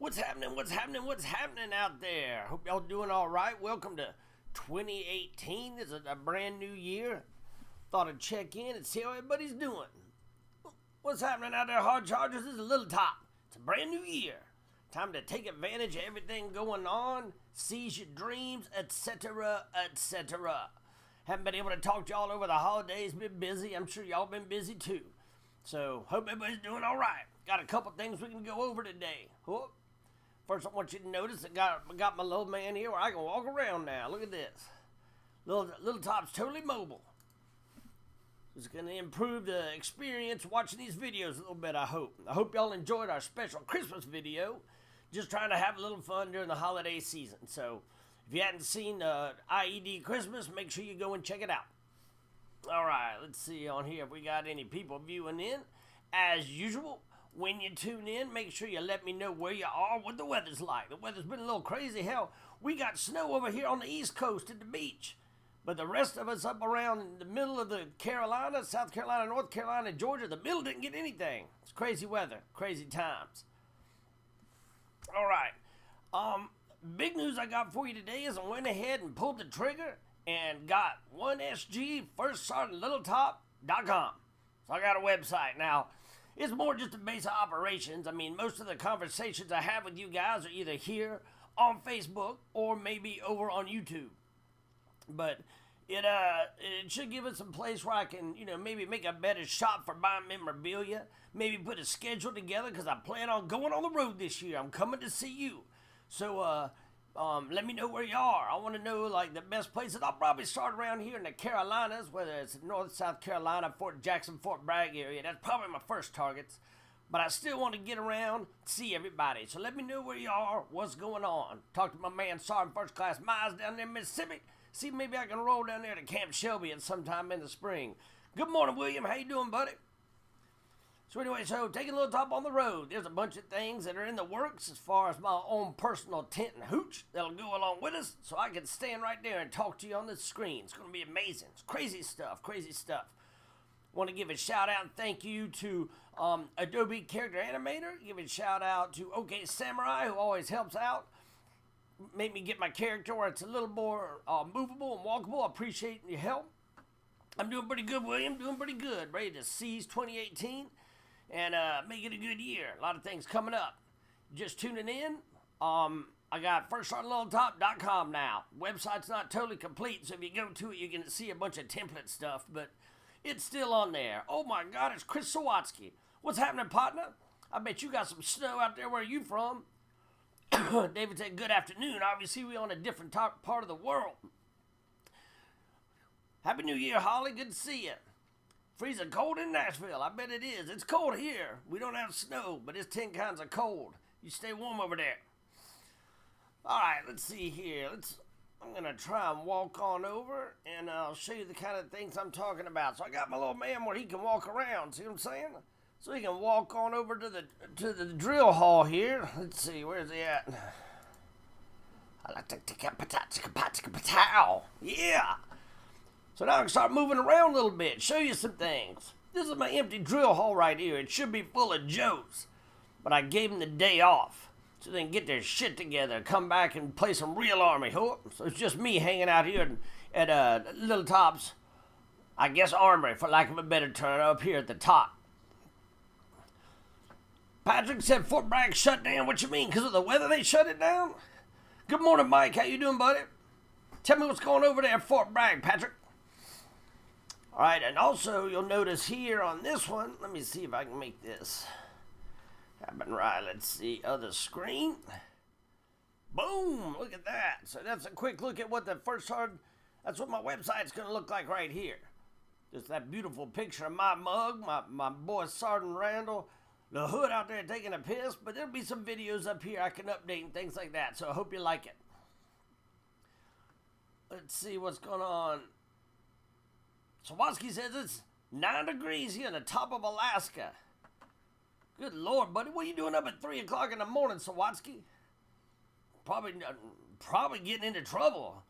What's happening? What's happening? What's happening out there? Hope y'all doing all right. Welcome to 2018. This is a brand new year. Thought I'd check in and see how everybody's doing. What's happening out there, Hard Chargers? This is Little Top. It's a brand new year. Time to take advantage of everything going on, seize your dreams, etc., etc. Haven't been able to talk to y'all over the holidays. Been busy. I'm sure y'all been busy too. So, hope everybody's doing all right. Got a couple things we can go over today. First, I want you to notice I got my little man here where I can walk around now. Look at this. Little Top's totally mobile. It's going to improve the experience watching these videos a little bit, I hope. I hope y'all enjoyed our special Christmas video. Just trying to have a little fun during the holiday season. So, if you hadn't seen IED Christmas, make sure you go and check it out. All right, let's see on here if we got any people viewing in. As usual, when you tune in, make sure you let me know where you are, what the weather's like. The weather's been a little crazy. Hell, we got snow over here on the East Coast at the beach. But the rest of us up around the middle of the Carolinas, South Carolina, North Carolina, Georgia, the middle didn't get anything. It's crazy weather, crazy times. All right. Big news I got for you today is I went ahead and pulled the trigger and got 1SG FirstSergeantLittletop.com. So I got a website now. It's more just a base of operations. I mean, most of the conversations I have with you guys are either here on Facebook or maybe over on YouTube. But it should give us some place where I can, maybe make a better shop for buying memorabilia. Maybe put a schedule together because I plan on going on the road this year. I'm coming to see you. So, let me know where you are. I want to know, the best places. I'll probably start around here in the Carolinas, whether it's North, South Carolina, Fort Jackson, Fort Bragg area. That's probably my first targets. But I still want to get around, see everybody. So let me know where you are, what's going on. Talk to my man, Sergeant First Class Miles down there in Mississippi. See if maybe I can roll down there to Camp Shelby at sometime in the spring. Good morning, William. How you doing, buddy? So anyway, taking a little top on the road. There's a bunch of things that are in the works as far as my own personal tent and hooch that'll go along with us so I can stand right there and talk to you on the screen. It's going to be amazing. It's crazy stuff, crazy stuff. Want to give a shout out and thank you to Adobe Character Animator. Give a shout out to OK Samurai who always helps out. Make me get my character where it's a little more movable and walkable. I appreciate your help. I'm doing pretty good, William. Doing pretty good. Ready to seize 2018 and make it a good year. A lot of things coming up. Just tuning in. I got FirstSergeantLittletop.com now. Website's not totally complete, so if you go to it, you can see a bunch of template stuff, but it's still on there. Oh my God, it's Chris Sawatsky. What's happening, partner? I bet you got some snow out there. Where are you from? David said, good afternoon. Obviously, we're on a different part of the world. Happy New Year, Holly. Good to see you. Freezing cold in Nashville. I bet it is. It's cold here. We don't have snow, but it's 10 kinds of cold. You stay warm over there. All right, let's see here. I'm going to try and walk on over, and I'll show you the kind of things I'm talking about. So I got my little man where he can walk around. See what I'm saying? So he can walk on over to the drill hall here. Let's see, where's he at? I like to take a yeah. So now I can start moving around a little bit, show you some things. This is my empty drill hall right here. It should be full of Joes, but I gave them the day off so they can get their shit together, come back and play some real Army. So it's just me hanging out here at Little Top's, I guess, armory, for lack of a better term, up here at the top. Patrick said Fort Bragg shut down. What you mean? Because of the weather they shut it down? Good morning, Mike. How you doing, buddy? Tell me what's going over there at Fort Bragg, Patrick. All right, and also you'll notice here on this one, let me see if I can make this happen right. Let's see, other screen. Boom, look at that. So that's a quick look at what that's what my website's going to look like right here. Just that beautiful picture of my mug, my boy Sergeant Randall, the hood out there taking a piss, but there'll be some videos up here I can update and things like that, so I hope you like it. Let's see what's going on. Sawatsky says it's 9 degrees here on the top of Alaska. Good Lord, buddy, what are you doing up at 3 o'clock in the morning, Sawatsky? Probably getting into trouble.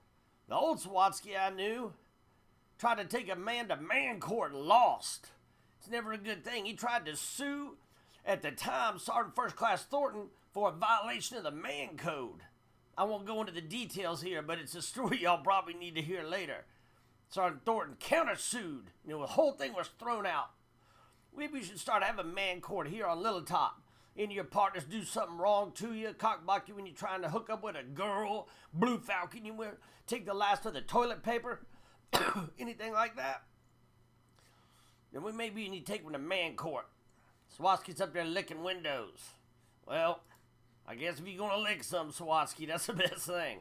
The old Sawatsky I knew tried to take a man to man court and lost. It's never a good thing. He tried to sue at the time Sergeant First Class Thornton for a violation of the man code. I won't go into the details here, but it's a story y'all probably need to hear later. Sergeant Thornton countersued. The whole thing was thrown out. Maybe we should start having man court here on Little Top. Any of your partners do something wrong to you, cockblock you when you're trying to hook up with a girl, Blue Falcon you wear, take the last of the toilet paper, anything like that, then we maybe need to take them to man court. Swatsky's up there licking windows. Well, I guess if you're going to lick something, Swatsky, that's the best thing.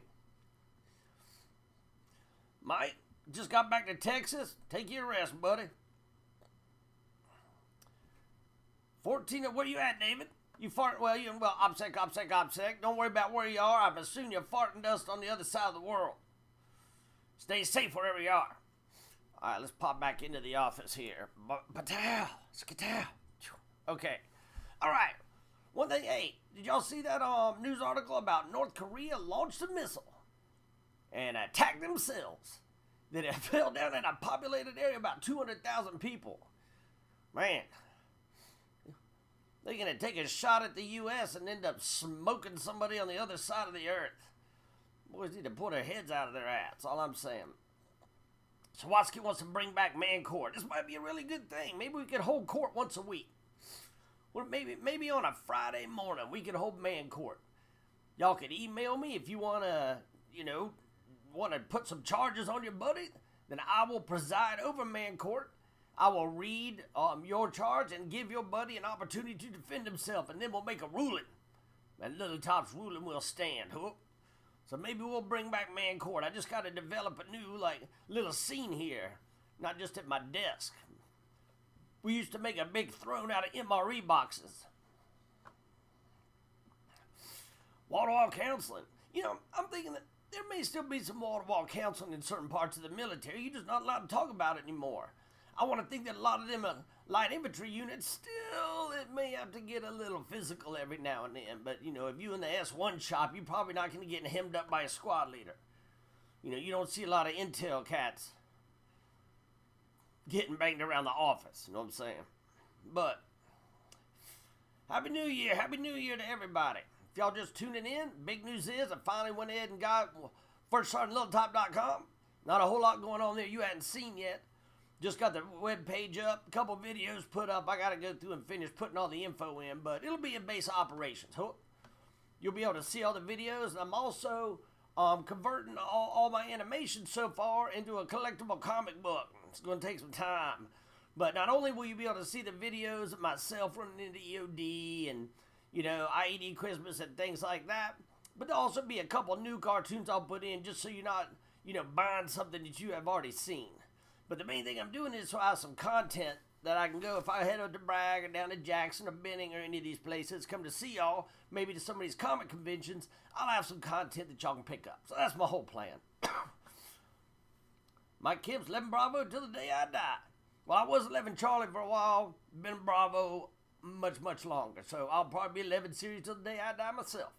Mike, just got back to Texas. Take your rest, buddy. 14, where you at, David? You fart, well, OPSEC. Don't worry about where you are. I've assumed you're farting dust on the other side of the world. Stay safe wherever you are. All right, let's pop back into the office here. Patal, skatal. Okay. All right. One thing, hey, did y'all see that news article about North Korea launched a missile and attacked themselves? That it fell down in a populated area, about 200,000 people. Man. They're going to take a shot at the U.S. and end up smoking somebody on the other side of the earth. Boys need to pull their heads out of their ass, that's all I'm saying. Swatsky wants to bring back man court. This might be a really good thing. Maybe we could hold court once a week. Or maybe on a Friday morning we could hold man court. Y'all could email me if you want to, want to put some charges on your buddy. Then I will preside over man court. I will read your charge and give your buddy an opportunity to defend himself, and then we'll make a ruling. And Little Top's ruling will stand. Huh? So maybe we'll bring back man court. I just got to develop a new, little scene here. Not just at my desk. We used to make a big throne out of MRE boxes. Wall-to-wall counseling. I'm thinking that there may still be some wall-to-wall counseling in certain parts of the military. You're just not allowed to talk about it anymore. I want to think that a lot of them light infantry units still, it may have to get a little physical every now and then. But, if you in the S1 shop, you're probably not going to get hemmed up by a squad leader. You don't see a lot of intel cats getting banged around the office. You know what I'm saying? But, Happy New Year. Happy New Year to everybody. If y'all just tuning in, big news is I finally went ahead and got FirstSergeantLittletop.com. Not a whole lot going on there you hadn't seen yet. Just got the web page up, a couple videos put up. I got to go through and finish putting all the info in, but it'll be in base operations. You'll be able to see all the videos, and I'm also converting all my animations so far into a collectible comic book. It's going to take some time. But not only will you be able to see the videos of myself running into EOD and, IED Christmas and things like that, but there'll also be a couple new cartoons I'll put in just so you're not, buying something that you have already seen. But the main thing I'm doing is so I have some content that I can go, if I head up to Bragg or down to Jackson or Benning or any of these places, come to see y'all, maybe to some of these comic conventions, I'll have some content that y'all can pick up. So that's my whole plan. Mike Kemp's 11 Bravo till the day I die. Well, I was 11 Charlie for a while, been Bravo much, much longer. So I'll probably be 11 series till the day I die myself.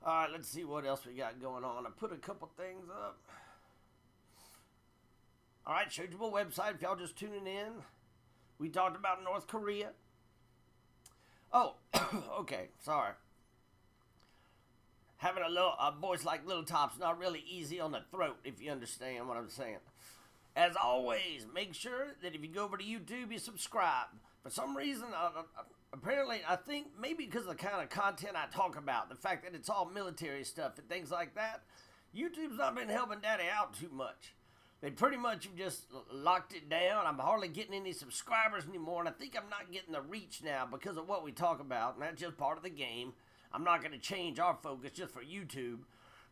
All right, let's see what else we got going on. I put a couple things up. All right, showed you my website if y'all just tuning in. We talked about North Korea. Oh, okay, sorry. Having a voice like Little Top's not really easy on the throat, if you understand what I'm saying. As always, make sure that if you go over to YouTube, you subscribe. For some reason, apparently, I think maybe because of the kind of content I talk about, the fact that it's all military stuff and things like that, YouTube's not been helping Daddy out too much. They pretty much have just locked it down. I'm hardly getting any subscribers anymore, and I think I'm not getting the reach now because of what we talk about, and that's just part of the game. I'm not going to change our focus just for YouTube.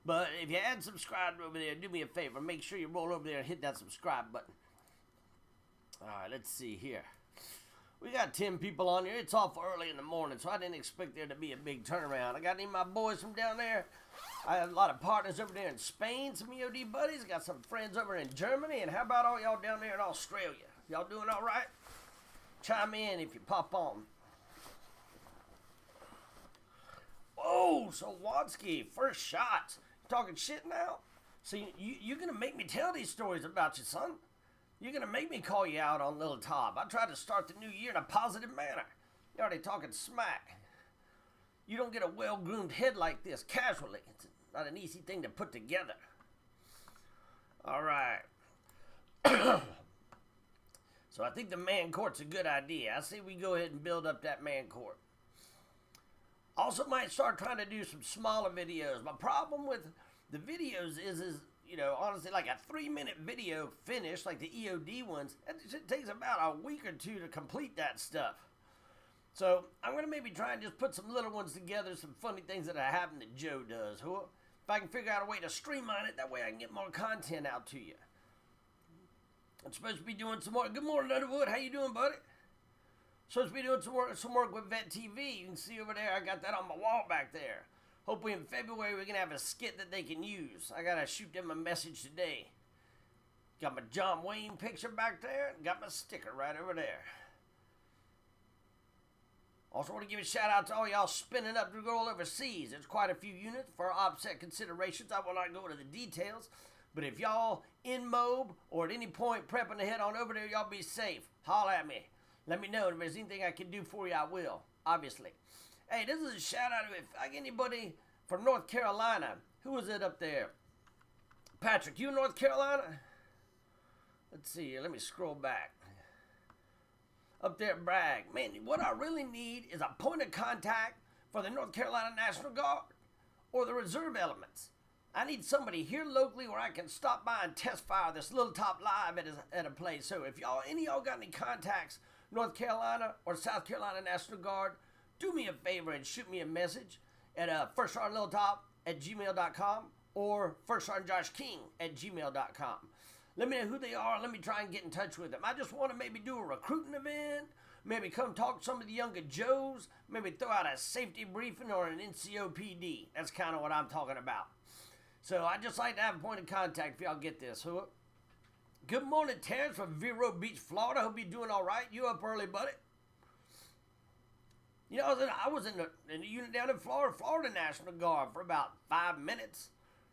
But if you hadn't subscribed over there, do me a favor. Make sure you roll over there and hit that subscribe button. All right, let's see here. We got 10 people on here. It's off early in the morning, so I didn't expect there to be a big turnaround. I got any of my boys from down there. I have a lot of partners over there in Spain, some EOD buddies. Got some friends over in Germany. And how about all y'all down there in Australia? Y'all doing all right? Chime in if you pop on. Oh, so Watsky, first shots. You talking shit now? So you're going to make me tell these stories about you, son? You're going to make me call you out on Little Top. I tried to start the new year in a positive manner. You're already talking smack. You don't get a well-groomed head like this casually. It's not an easy thing to put together. All right. So I think the man court's a good idea. I say we go ahead and build up that man court. Also might start trying to do some smaller videos. My problem with the videos is you know, honestly, like a 3-minute video finish, like the EOD ones, it takes about a week or two to complete that stuff. So I'm going to maybe try and just put some little ones together, some funny things that happen that Joe does. If I can figure out a way to streamline it, that way I can get more content out to you. I'm supposed to be doing some more. Good morning, Underwood. How you doing, buddy? Supposed to be doing some work with Vet TV. You can see over there, I got that on my wall back there. Hopefully in February we can have a skit that they can use. I gotta shoot them a message today. Got my John Wayne picture back there, and got my sticker right over there. Also want to give a shout out to all y'all spinning up to go overseas. There's quite a few units for offset considerations. I will not go into the details. But if y'all in Moab or at any point prepping to head on over there, y'all be safe. Holler at me. Let me know if there's anything I can do for you, I will. Obviously. Hey, this is a shout out if I get anybody from North Carolina. Who is it up there? Patrick, you in North Carolina? Let's see here. Let me scroll back. Up there at Bragg. Man, what I really need is a point of contact for the North Carolina National Guard or the reserve elements. I need somebody here locally where I can stop by and test fire this Little Top live at a place. So if any of y'all got any contacts, North Carolina or South Carolina National Guard, do me a favor and shoot me a message at firstsergeantlilletop@gmail.com or firstsergeantjoshking@gmail.com. Let me know who they are. Let me try and get in touch with them. I just want to maybe do a recruiting event, maybe come talk to some of the younger Joes, maybe throw out a safety briefing or an NCOPD. That's kind of what I'm talking about. So I'd just like to have a point of contact if y'all get this. Good morning, Terrence from Vero Beach, Florida. Hope you're doing all right. You up early, buddy? You know, I was in the unit down in Florida National Guard for about 5 minutes.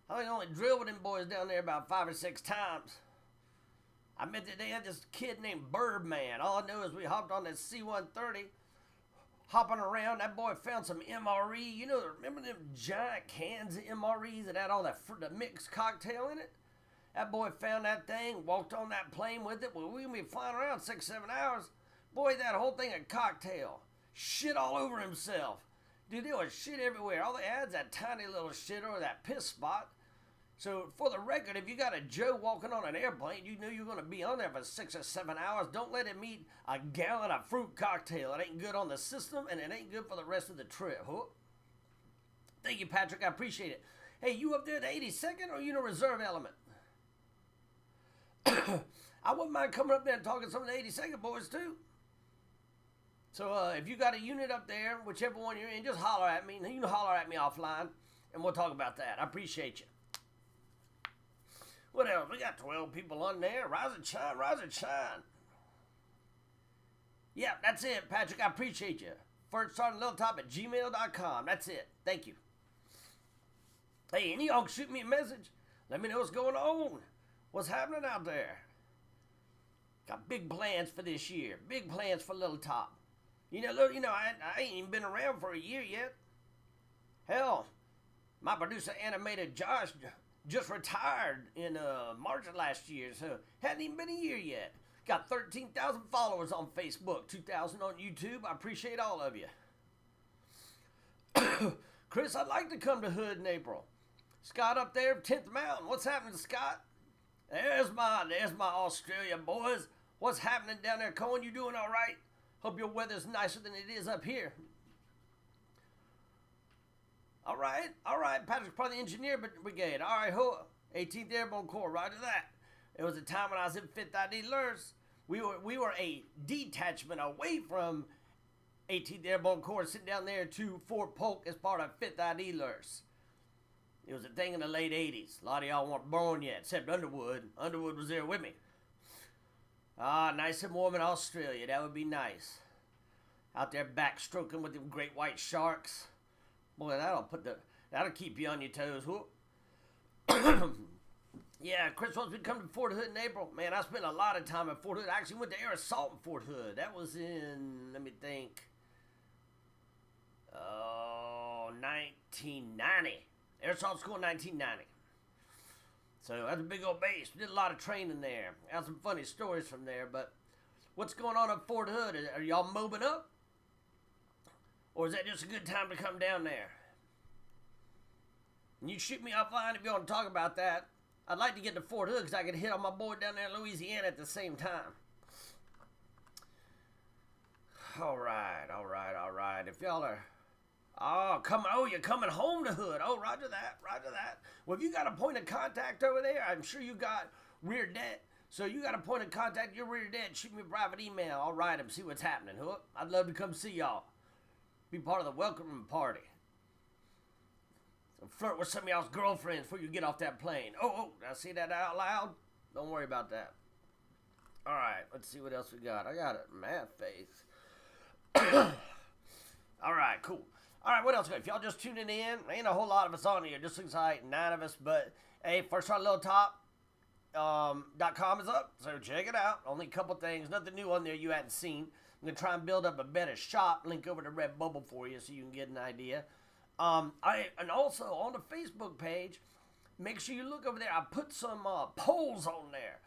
I think I only drilled with them boys down there about 5 or 6 times. I met that they had this kid named Birdman. All I know is we hopped on this C-130, hopping around. That boy found some MRE. You know, remember them giant cans of MREs that had all that the mixed cocktail in it? That boy found that thing, walked on that plane with it. Well, we gonna be flying around 6-7 hours. Boy, that whole thing a cocktail. Shit all over himself. Dude, there was shit everywhere. All they had is that tiny little shit or that piss spot. So, for the record, if you got a Joe walking on an airplane, you know you're going to be on there for 6 or 7 hours. Don't let him eat a gallon of fruit cocktail. It ain't good on the system, and it ain't good for the rest of the trip. Huh? Thank you, Patrick. I appreciate it. Hey, you up there at the 82nd, or you in a reserve element? I wouldn't mind coming up there and talking to some of the 82nd boys, too. So, if you got a unit up there, whichever one you're in, just holler at me. You can holler at me offline, and we'll talk about that. I appreciate you. What else? We got 12 people on there. Rise and shine, rise and shine. Yeah, that's it, Patrick. I appreciate you. firstsergeantlilletop@gmail.com. That's it. Thank you. Hey, any of y'all can shoot me a message. Let me know what's going on. What's happening out there? Got big plans for this year. Big plans for Little Top. I ain't even been around for a year yet. Hell, my producer animator Josh just retired in March of last year, so hadn't even been a year yet. Got 13,000 followers on Facebook, 2,000 on YouTube. I appreciate all of you. Chris, I'd like to come to Hood in April. Scott up there, 10th Mountain. What's happening, Scott? There's my Australia boys. What's happening down there, Cohen? You doing all right? Hope your weather's nicer than it is up here. All right. Patrick's part of the engineer brigade. All right, 18th Airborne Corps, right to that. It was a time when I was in 5th ID Lurs. We were a detachment away from 18th Airborne Corps, sitting down there to Fort Polk as part of 5th ID Lurs. It was a thing in the late 80s. A lot of y'all weren't born yet, except Underwood. Underwood was there with me. Nice and warm in Australia. That would be nice. Out there backstroking with them great white sharks. Boy, that'll keep you on your toes. Yeah, Chris wants me to come to Fort Hood in April. Man, I spent a lot of time at Fort Hood. I actually went to Air Assault in Fort Hood. That was in, let me think, 1990. Air Assault School in 1990. So that's a big old base. We did a lot of training there. Had some funny stories from there. But what's going on at Fort Hood? Are y'all mobbing up? Or is that just a good time to come down there? And you shoot me offline if you want to talk about that. I'd like to get to Fort Hood because I could hit on my boy down there in Louisiana at the same time. All right. If y'all are... you're coming home to Hood. Oh, roger that. Well, if you got a point of contact over there, I'm sure you got Rear Det. So you got a point of contact, your Rear Det, shoot me a private email. I'll write them, see what's happening. Hood. I'd love to come see y'all. Be part of the welcoming party. So flirt with some of y'all's girlfriends before you get off that plane. Oh, did I say that out loud? Don't worry about that. All right, let's see what else we got. I got a mad face. All right, cool. All right, what else? If y'all just tuning in, ain't a whole lot of us on here. Just looks like 9 of us. But, hey, firstrunlittletop.com is up, so check it out. Only a couple things. Nothing new on there you hadn't seen. I'm going to try and build up a better shop. Link over to Redbubble for you so you can get an idea. And also, on the Facebook page, make sure you look over there. I put some polls on there.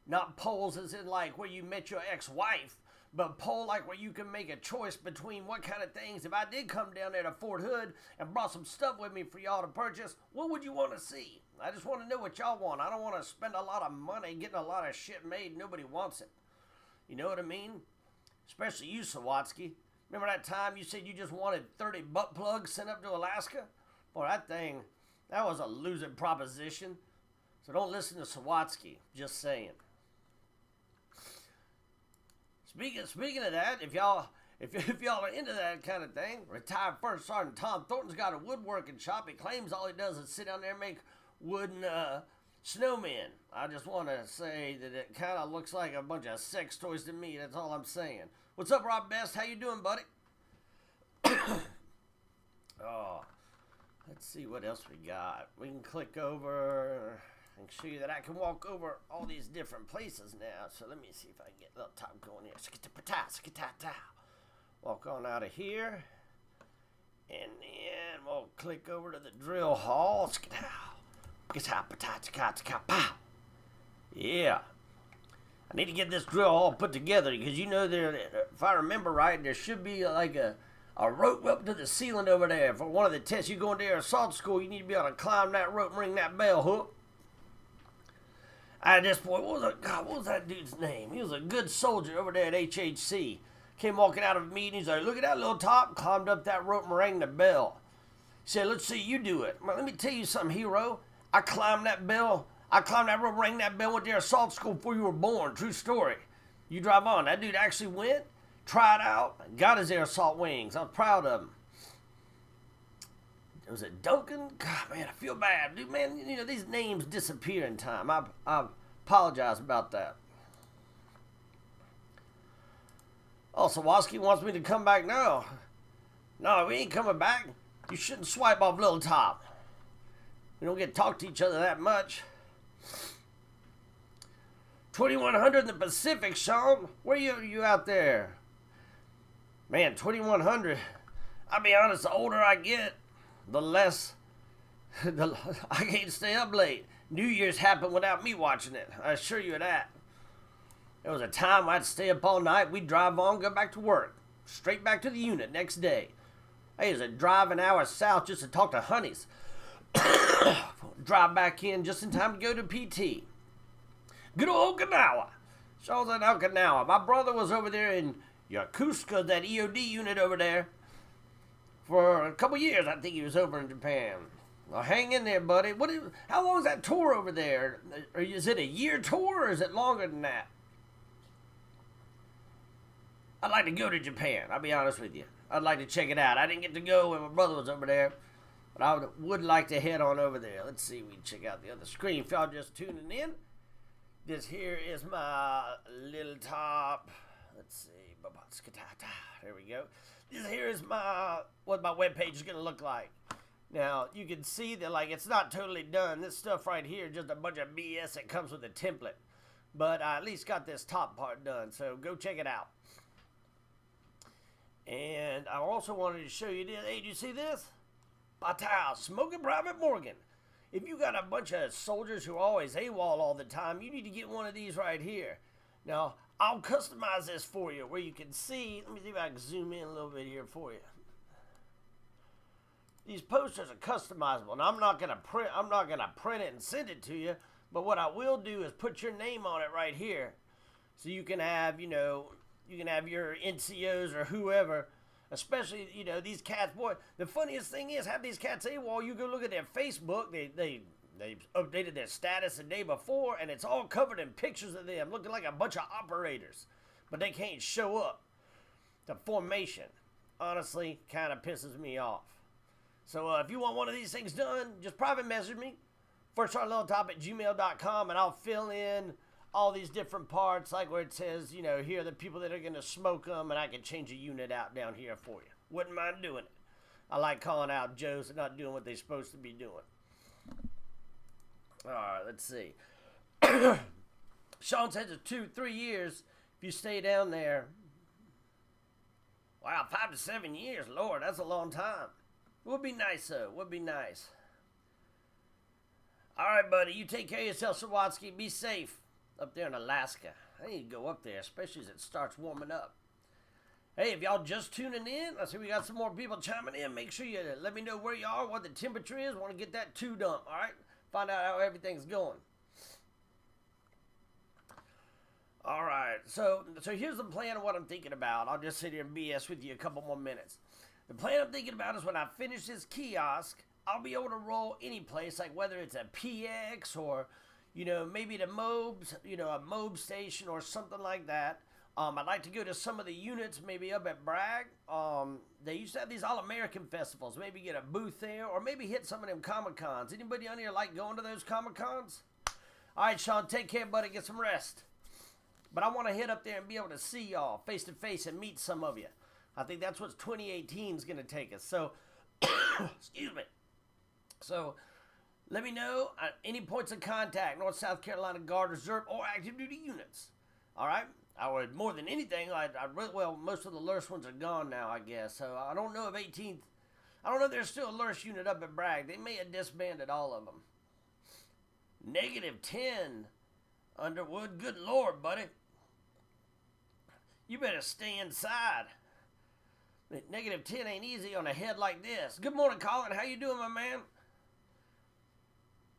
Not polls as in, like, where you met your ex-wife. But poll like where you can make a choice between what kind of things. If I did come down there to Fort Hood and brought some stuff with me for y'all to purchase, what would you want to see? I just want to know what y'all want. I don't want to spend a lot of money getting a lot of shit made. Nobody wants it. You know what I mean? Especially you, Sawatsky. Remember that time you said you just wanted 30 butt plugs sent up to Alaska? Boy, that was a losing proposition. So don't listen to Sawatsky. Just saying. Speaking of that, if y'all are into that kind of thing, retired First Sergeant Tom Thornton's got a woodworking shop. He claims all he does is sit down there and make wooden snowmen. I just want to say that it kind of looks like a bunch of sex toys to me. That's all I'm saying. What's up, Rob Best? How you doing, buddy? Oh, let's see what else we got. We can click over and show you that I can walk over all these different places now. So let me see if I can get a little top going here. Walk on out of here. And then we'll click over to the drill hall. Yeah. I need to get this drill hall put together because you know there, if I remember right, there should be like a rope up to the ceiling over there. For one of the tests you go into Air Assault School, you need to be able to climb that rope and ring that bell hook. At this point, what was that dude's name? He was a good soldier over there at HHC. Came walking out of a meeting. He's like, look at that little top. Climbed up that rope and rang the bell. He said, let's see you do it. Well, let me tell you something, hero. I climbed that rope, rang that bell, went to assault school before you were born. True story. You drive on. That dude actually went, tried out, got his air assault wings. I was proud of him. Was it Duncan? God, man, I feel bad. Dude, man, you know, these names disappear in time. I apologize about that. Oh, Sawatsky wants me to come back now. No, we ain't coming back. You shouldn't swipe off Little Top. We don't get to talk to each other that much. 2100 in the Pacific, Sean. Where you out there? Man, 2100. I'll be honest, the older I get, the less I can't stay up late. New Year's happened without me watching it. I assure you of that. There was a time I'd stay up all night. We'd drive on, go back to work. Straight back to the unit next day. Hey, it was a drive an hour south just to talk to honeys. Drive back in just in time to go to PT. Good old Okinawa. Shaw's in Okinawa. My brother was over there in Yokosuka, that EOD unit over there. For a couple years, I think he was over in Japan. Well, hang in there, buddy. How long is that tour over there? Is it a year tour, or is it longer than that? I'd like to go to Japan. I'll be honest with you. I'd like to check it out. I didn't get to go when my brother was over there, but I would like to head on over there. Let's see. We can check out the other screen. If y'all just tuning in, this here is my Little Top. Let's see. There we go. This here is what my webpage is going to look like. Now, you can see that, like, it's not totally done. This stuff right here is just a bunch of BS that comes with a template. But I at least got this top part done, so go check it out. And I also wanted to show you this. Hey, do you see this? Battelle, Smoking Private Morgan. If you got a bunch of soldiers who are always AWOL all the time, you need to get one of these right here. Now, I'll customize this for you where you can see. Let me see if I can zoom in a little bit here for you. These posters are customizable, and I'm not gonna print it and send it to you. But what I will do is put your name on it right here, so you can have, you can have your NCOs or whoever. Especially, these cats, boy, the funniest thing is, have these cats AWOL, you go look at their Facebook, they updated their status the day before, and it's all covered in pictures of them looking like a bunch of operators. But they can't show up. The formation, honestly, kind of pisses me off. So if you want one of these things done, just private message me, firstsergeantliltop@gmail.com, and I'll fill in all these different parts, like where it says, here are the people that are going to smoke them, and I can change a unit out down here for you. Wouldn't mind doing it. I like calling out Joes that not doing what they're supposed to be doing. All right, let's see. Sean says it's 2-3 years if you stay down there. Wow, 5 to 7 years. Lord, that's a long time. Would be nice, though. Would be nice. All right, buddy. You take care of yourself, Sawatsky. Be safe up there in Alaska. I need to go up there, especially as it starts warming up. Hey, if y'all just tuning in, I see we got some more people chiming in. Make sure you let me know where you are, what the temperature is. Want to get that dump, all right? Find out how everything's going. All right, so here's the plan of what I'm thinking about. I'll just sit here and BS with you a couple more minutes. The plan I'm thinking about is when I finish this kiosk, I'll be able to roll any place, like whether it's a PX or maybe the MOBs, a MOB station or something like that. I'd like to go to some of the units, maybe up at Bragg. They used to have these All-American festivals. Maybe get a booth there, or maybe hit some of them Comic-Cons. Anybody on here like going to those Comic-Cons? All right, Sean, take care, buddy. Get some rest. But I want to hit up there and be able to see y'all face-to-face and meet some of you. I think that's what 2018 is going to take us. So, excuse me. So, let me know any points of contact, North South Carolina Guard, Reserve, or active duty units. All right? I would, more than anything, most of the Lurse ones are gone now, I guess. So I don't know if 18th, I don't know if there's still a Lurse unit up at Bragg. They may have disbanded all of them. -10, Underwood. Good Lord, buddy. You better stay inside. -10 ain't easy on a head like this. Good morning, Colin. How you doing, my man?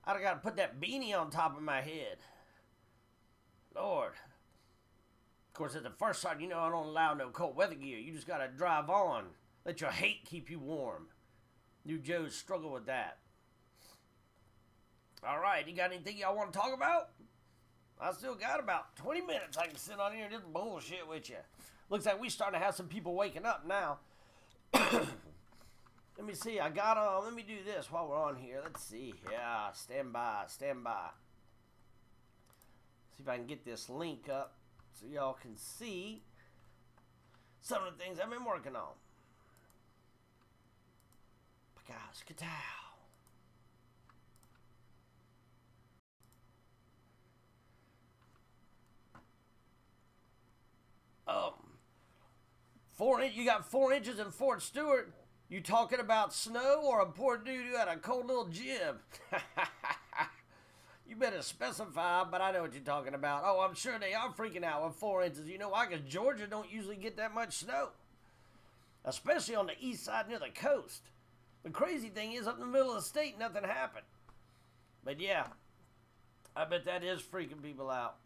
I got to put that beanie on top of my head. Lord. Of course, at the first sergeant, I don't allow no cold weather gear. You just got to drive on. Let your hate keep you warm. New Joes struggle with that. All right, you got anything y'all want to talk about? I still got about 20 minutes I can sit on here and just bullshit with you. Looks like we starting to have some people waking up now. Let me see. I got on. Let me do this while we're on here. Let's see. Yeah, stand by. Stand by. See if I can get this link up so y'all can see some of the things I've been working on. Gosh, Katal. You got 4 inches in Fort Stewart. You talking about snow or a poor dude who had a cold little jib? You better specify, but I know what you're talking about. Oh, I'm sure they are freaking out with 4 inches. You know why? Because Georgia don't usually get that much snow. Especially on the east side near the coast. The crazy thing is, up in the middle of the state, nothing happened. But yeah, I bet that is freaking people out.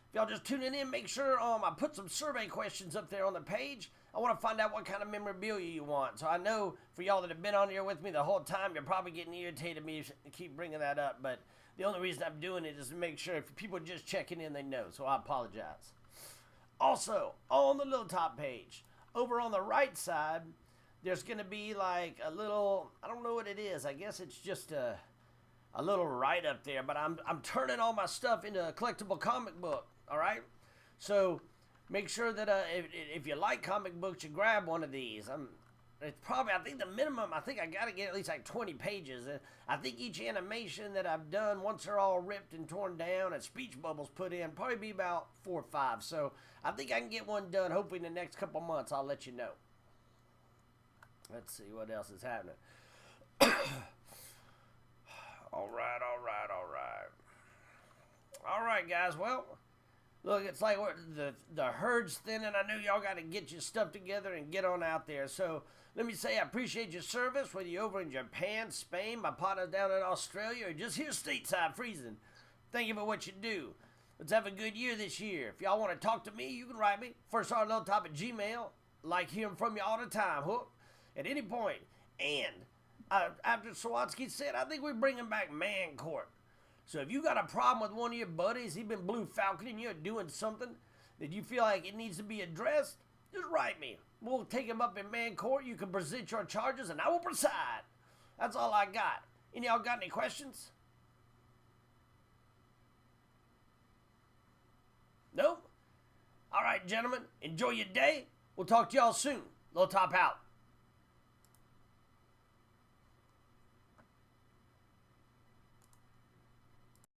If y'all just tuning in, make sure I put some survey questions up there on the page. I want to find out what kind of memorabilia you want. So I know for y'all that have been on here with me the whole time, you're probably getting irritated at me to keep bringing that up. But the only reason I'm doing it is to make sure if people are just checking in, they know. So I apologize. Also, on the little top page, over on the right side, there's going to be like a little, I don't know what it is. I guess it's just a little write-up there. But I'm turning all my stuff into a collectible comic book, all right? So make sure that if you like comic books, you grab one of these. It's probably, I think the minimum, I think I got to get at least like 20 pages. I think each animation that I've done, once they're all ripped and torn down and speech bubbles put in, probably be about 4 or 5. So I think I can get one done. Hopefully in the next couple months, I'll let you know. Let's see what else is happening. All right. All right, guys. Well, look, it's like the herd's thinning. I know y'all got to get your stuff together and get on out there. So let me say I appreciate your service, whether you're over in Japan, Spain, my partner down in Australia, or just here stateside freezing. Thank you for what you do. Let's have a good year this year. If y'all want to talk to me, you can write me. FirstSergeantLowTop at Gmail. Like hearing from you all the time, Hook. At any point. And after Sawatsky said, I think we're bringing back Man Court. So if you got a problem with one of your buddies, he been Blue Falcon and you're doing something that you feel like it needs to be addressed, just write me. We'll take him up in Man Court. You can present your charges and I will preside. That's all I got. Any of y'all got any questions? Nope? All right, gentlemen. Enjoy your day. We'll talk to y'all soon. Low Top out.